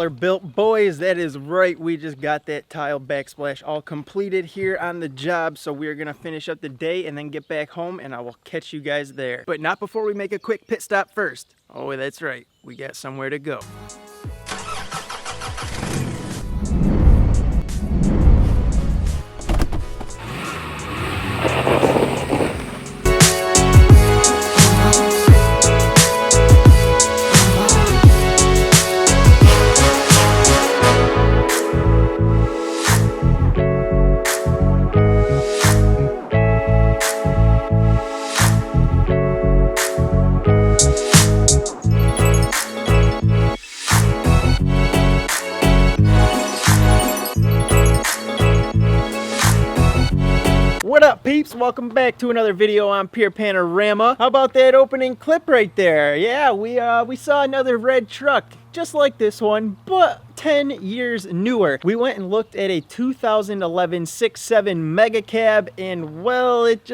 dollar built. Boys, that is right, we just got that tile backsplash all completed here on the job, so we're gonna finish up the day and then get back home, and I will catch you guys there. But not before we make a quick pit stop first. Oh, that's right, we got somewhere to go. What up, peeps? Welcome back to another video on Pure Panorama. How about that opening clip right there? Yeah, we saw another red truck just like this one, but 10 years newer. We went and looked at a 2011 6.7 mega cab, and well, it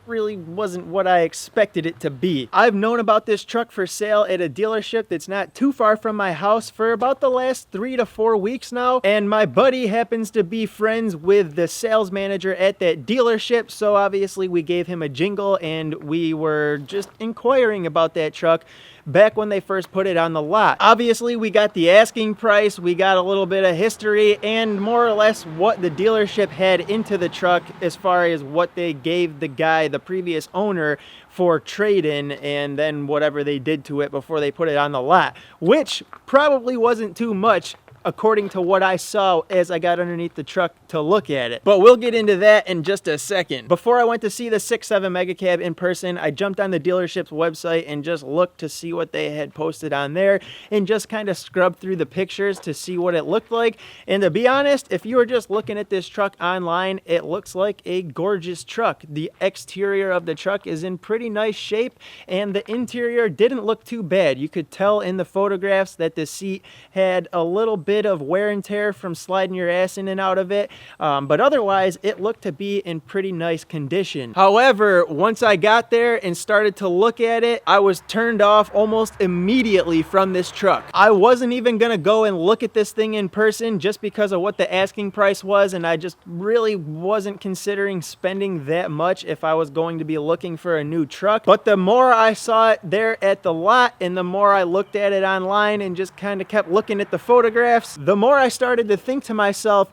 really wasn't what I expected it to be. I've known about this truck for sale at a dealership that's not too far from my house for about the last 3 to 4 weeks now, and my buddy happens to be friends with the sales manager at that dealership, so obviously we gave him a jingle and we were just inquiring about that truck back when they first put it on the lot. Obviously, we got the asking price, we got a little bit of history, and more or less what the dealership had into the truck as far as what they gave the guy, the previous owner, for trade-in, and then whatever they did to it before they put it on the lot, which probably wasn't too much according to what I saw as I got underneath the truck to look at it. But we'll get into that in just a second. Before I went to see the 6.7 mega cab in person, I jumped on the dealership's website and just looked to see what they had posted on there and just kind of scrubbed through the pictures to see what it looked like. And to be honest, if you were just looking at this truck online, it looks like a gorgeous truck. The exterior of the truck is in pretty nice shape, and the interior didn't look too bad. You could tell in the photographs that the seat had a little bit of wear and tear from sliding your ass in and out of it, but otherwise it looked to be in pretty nice condition. However, once I got there and started to look at it, I was turned off almost immediately from this truck. I wasn't even gonna go and look at this thing in person just because of what the asking price was, and I just really wasn't considering spending that much if I was going to be looking for a new truck. But the more I saw it there at the lot and the more I looked at it online and just kind of kept looking at the photographs, the more I started to think to myself,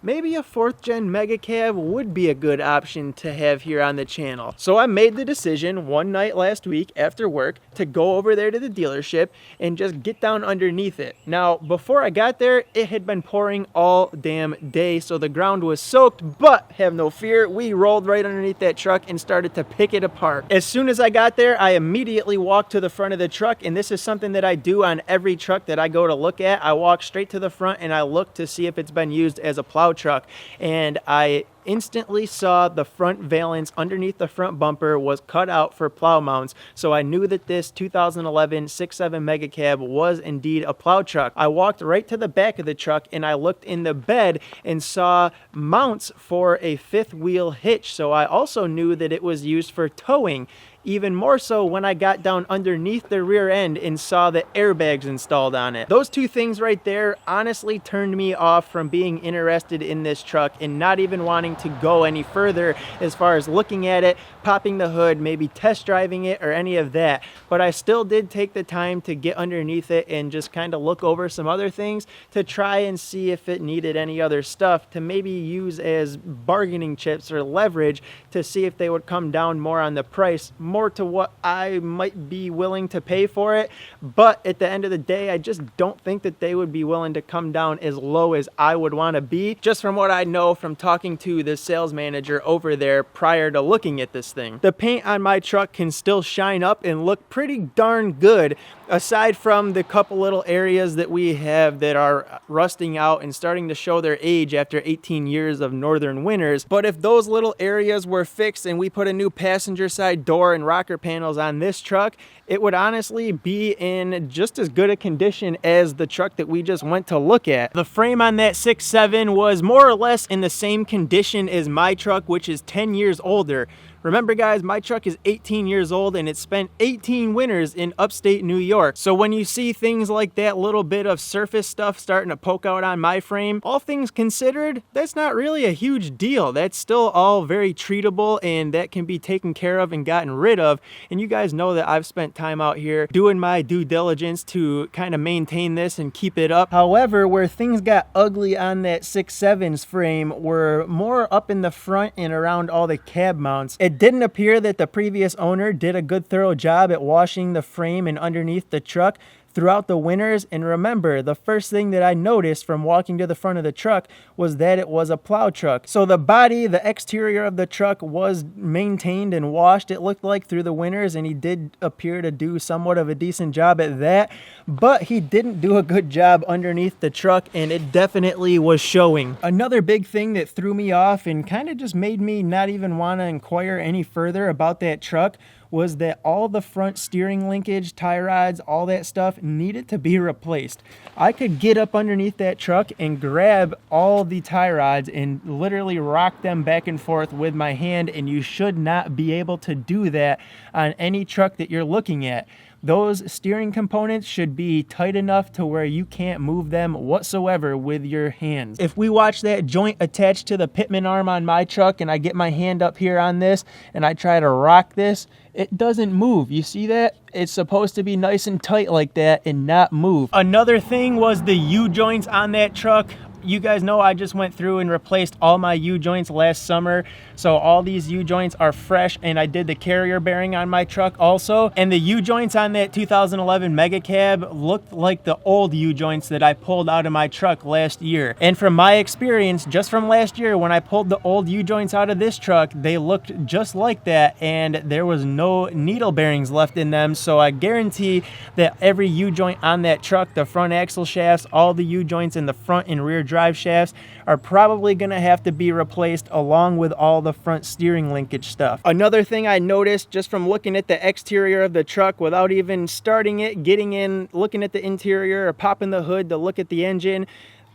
maybe a 4th gen mega cab would be a good option to have here on the channel. So I made the decision one night last week after work to go over there to the dealership and just get down underneath it. Now, before I got there, it had been pouring all damn day, so the ground was soaked, but have no fear, we rolled right underneath that truck and started to pick it apart. As soon as I got there, I immediately walked to the front of the truck, and this is something that I do on every truck that I go to look at. I walk straight to the front and I look to see if it's been used as a plow truck, and I instantly saw the front valance underneath the front bumper was cut out for plow mounts, so I knew that this 2011 6.7 mega cab was indeed a plow truck. I walked right to the back of the truck and I looked in the bed and saw mounts for a 5th wheel hitch, so I also knew that it was used for towing. Even more so when I got down underneath the rear end and saw the airbags installed on it. Those two things right there honestly turned me off from being interested in this truck and not even wanting to go any further as far as looking at it, popping the hood, maybe test driving it or any of that. But I still did take the time to get underneath it and just kind of look over some other things to try and see if it needed any other stuff to maybe use as bargaining chips or leverage to see if they would come down more on the price, more to what I might be willing to pay for it. But at the end of the day, I just don't think that they would be willing to come down as low as I would want to be, just from what I know from talking to the sales manager over there prior to looking at this thing. The paint on my truck can still shine up and look pretty darn good, aside from the couple little areas that we have that are rusting out and starting to show their age after 18 years of northern winters. But if those little areas were fixed and we put a new passenger side door and rocker panels on this truck, it would honestly be in just as good a condition as the truck that we just went to look at. The frame on that 6.7 was more or less in the same condition as my truck, which is 10 years older. Remember guys, my truck is 18 years old and it spent 18 winters in upstate New York. So when you see things like that little bit of surface stuff starting to poke out on my frame, all things considered, that's not really a huge deal. That's still all very treatable and that can be taken care of and gotten rid of. And you guys know that I've spent time out here doing my due diligence to kind of maintain this and keep it up. However, where things got ugly on that 6.7's frame were more up in the front and around all the cab mounts. It didn't appear that the previous owner did a good thorough job at washing the frame and underneath the truck throughout the winters. And remember, the first thing that I noticed from walking to the front of the truck was that it was a plow truck. So the body, the exterior of the truck was maintained and washed, it looked like, through the winters, and he did appear to do somewhat of a decent job at that, but he didn't do a good job underneath the truck, and it definitely was showing. Another big thing that threw me off and kind of just made me not even want to inquire any further about that truck was that all the front steering linkage, tie rods, all that stuff needed to be replaced. I could get up underneath that truck and grab all the tie rods and literally rock them back and forth with my hand, and you should not be able to do that on any truck that you're looking at. Those steering components should be tight enough to where you can't move them whatsoever with your hands. If we watch that joint attached to the pitman arm on my truck and I get my hand up here on this and I try to rock this, it doesn't move. You see that? It's supposed to be nice and tight like that and not move. Another thing was the U-joints on that truck. You guys know I just went through and replaced all my U-joints last summer. So all these U-joints are fresh, and I did the carrier bearing on my truck also. And the U-joints on that 2011 Mega Cab looked like the old U-joints that I pulled out of my truck last year. And from my experience, just from last year, when I pulled the old U-joints out of this truck, they looked just like that, and there was no needle bearings left in them. So I guarantee that every U-joint on that truck, the front axle shafts, all the U-joints in the front and rear drive shafts are probably going to have to be replaced, along with all the front steering linkage stuff. Another thing I noticed just from looking at the exterior of the truck without even starting it, getting in, looking at the interior or popping the hood to look at the engine,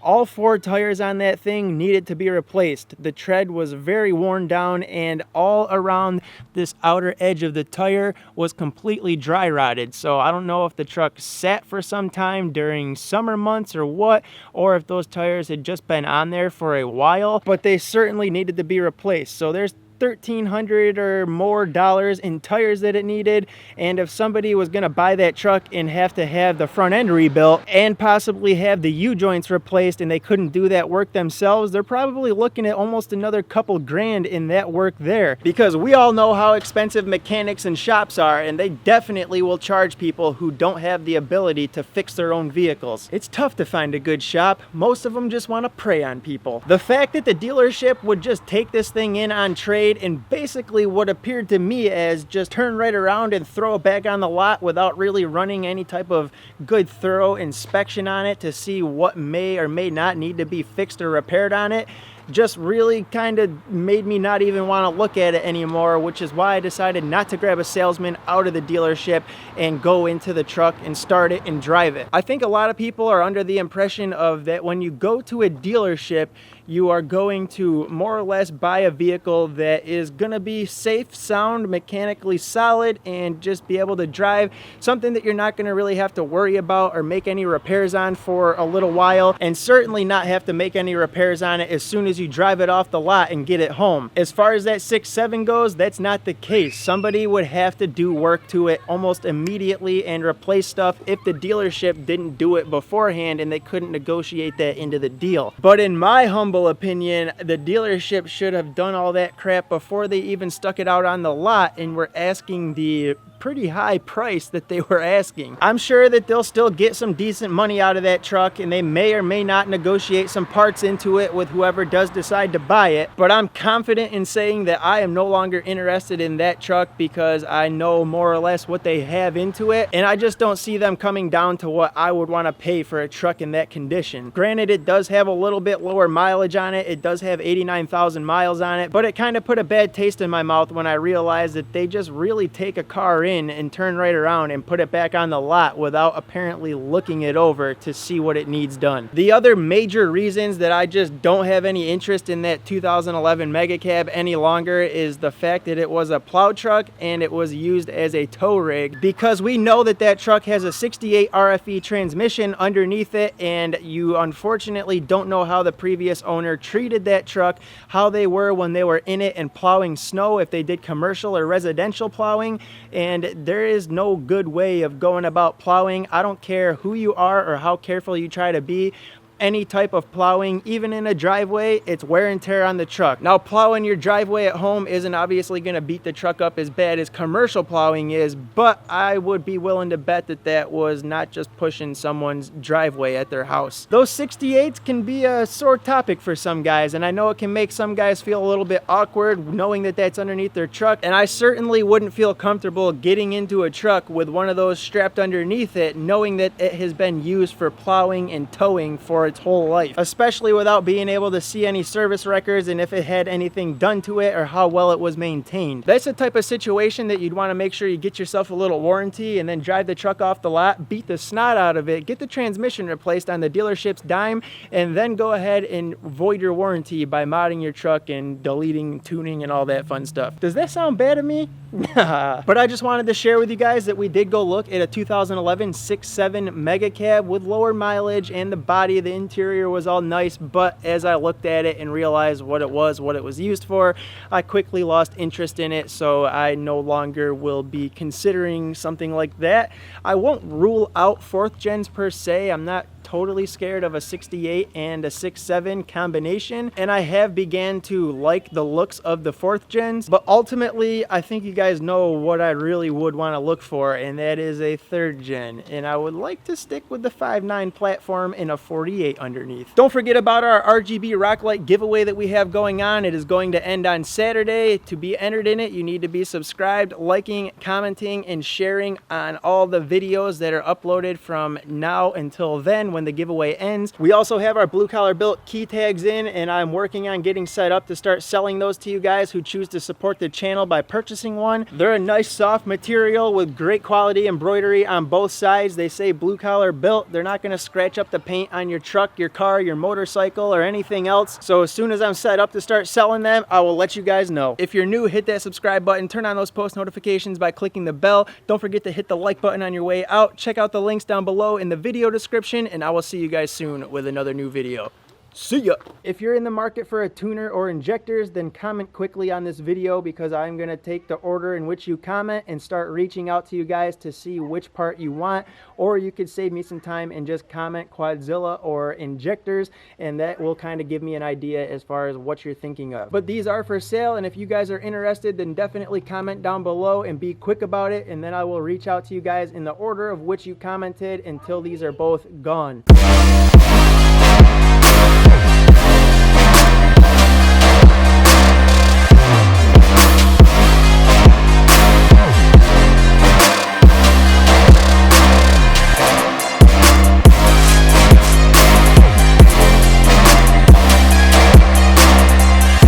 all 4 tires on that thing needed to be replaced. The tread was very worn down, and all around this outer edge of the tire was completely dry rotted. So I don't know if the truck sat for some time during summer months or what, or if those tires had just been on there for a while, but they certainly needed to be replaced. So there's $1,300 or more in tires that it needed, and if somebody was going to buy that truck and have to have the front end rebuilt and possibly have the U-joints replaced and they couldn't do that work themselves, they're probably looking at almost another couple grand in that work there, because we all know how expensive mechanics and shops are, and they definitely will charge people who don't have the ability to fix their own vehicles. It's tough to find a good shop. Most of them just want to prey on people. The fact that the dealership would just take this thing in on trade and basically what appeared to me as just turn right around and throw it back on the lot without really running any type of good thorough inspection on it to see what may or may not need to be fixed or repaired on it, just really kind of made me not even want to look at it anymore, which is why I decided not to grab a salesman out of the dealership and go into the truck and start it and drive it. I think a lot of people are under the impression of that when you go to a dealership, you are going to more or less buy a vehicle that is going to be safe, sound, mechanically solid, and just be able to drive, something that you're not going to really have to worry about or make any repairs on for a little while, and certainly not have to make any repairs on it as soon as you drive it off the lot and get it home. As far as that 6.7 goes, that's not the case. Somebody would have to do work to it almost immediately and replace stuff if the dealership didn't do it beforehand and they couldn't negotiate that into the deal. But in my humble opinion, the dealership should have done all that crap before they even stuck it out on the lot and were asking the pretty high price that they were asking. I'm sure that they'll still get some decent money out of that truck, and they may or may not negotiate some parts into it with whoever does decide to buy it, but I'm confident in saying that I am no longer interested in that truck because I know more or less what they have into it, and I just don't see them coming down to what I would want to pay for a truck in that condition. Granted, it does have a little bit lower mileage on it. It does have 89,000 miles on it, but it kind of put a bad taste in my mouth when I realized that they just really take a car in in and turn right around and put it back on the lot without apparently looking it over to see what it needs done. The other major reasons that I just don't have any interest in that 2011 Mega Cab any longer is the fact that it was a plow truck and it was used as a tow rig, because we know that that truck has a 68 RFE transmission underneath it, and you unfortunately don't know how the previous owner treated that truck, how they were when they were in it and plowing snow, if they did commercial or residential plowing, and there is no good way of going about plowing. I don't care who you are or how careful you try to be. Any type of plowing, even in a driveway, it's wear and tear on the truck. Now, plowing your driveway at home isn't obviously going to beat the truck up as bad as commercial plowing is, but I would be willing to bet that that was not just pushing someone's driveway at their house. Those 68s can be a sore topic for some guys, and I know it can make some guys feel a little bit awkward knowing that that's underneath their truck, and I certainly wouldn't feel comfortable getting into a truck with one of those strapped underneath it, knowing that it has been used for plowing and towing for its whole life, especially without being able to see any service records and if it had anything done to it or how well it was maintained. That's the type of situation that you'd want to make sure you get yourself a little warranty and then drive the truck off the lot, beat the snot out of it, get the transmission replaced on the dealership's dime, and then go ahead and void your warranty by modding your truck and deleting, tuning, and all that fun stuff. Does that sound bad to me? But I just wanted to share with you guys that we did go look at a 2011 6.7 Mega Cab with lower mileage, and the body of the interior was all nice, but as I looked at it and realized what it was used for, I quickly lost interest in it, so I no longer will be considering something like that. I won't rule out 4th gens per se. I'm not totally scared of a 68 and a 6.7 combination, and I have began to like the looks of the 4th gens, but ultimately I think you guys know what I really would want to look for, and that is a 3rd gen, and I would like to stick with the 5.9 platform and a 48 underneath. Don't forget about our RGB rock light giveaway that we have going on. It is going to end on Saturday. To be entered in it, you need to be subscribed, liking, commenting, and sharing on all the videos that are uploaded from now until then when the giveaway ends. We also have our blue collar built key tags in, and I'm working on getting set up to start selling those to you guys who choose to support the channel by purchasing one. They're a nice soft material with great quality embroidery on both sides. They say blue collar built. They're not going to scratch up the paint on your truck, your car, your motorcycle, or anything else. So as soon as I'm set up to start selling them, I will let you guys know. If you're new, hit that subscribe button, turn on those post notifications by clicking the bell. Don't forget to hit the like button on your way out. Check out the links down below in the video description, and I will see you guys soon with another new video. See ya! If you're in the market for a tuner or injectors, then comment quickly on this video, because I'm going to take the order in which you comment and start reaching out to you guys to see which part you want. Or you could save me some time and just comment Quadzilla or injectors, and that will kind of give me an idea as far as what you're thinking of. But these are for sale, and if you guys are interested, then definitely comment down below and be quick about it, and then I will reach out to you guys in the order of which you commented until these are both gone.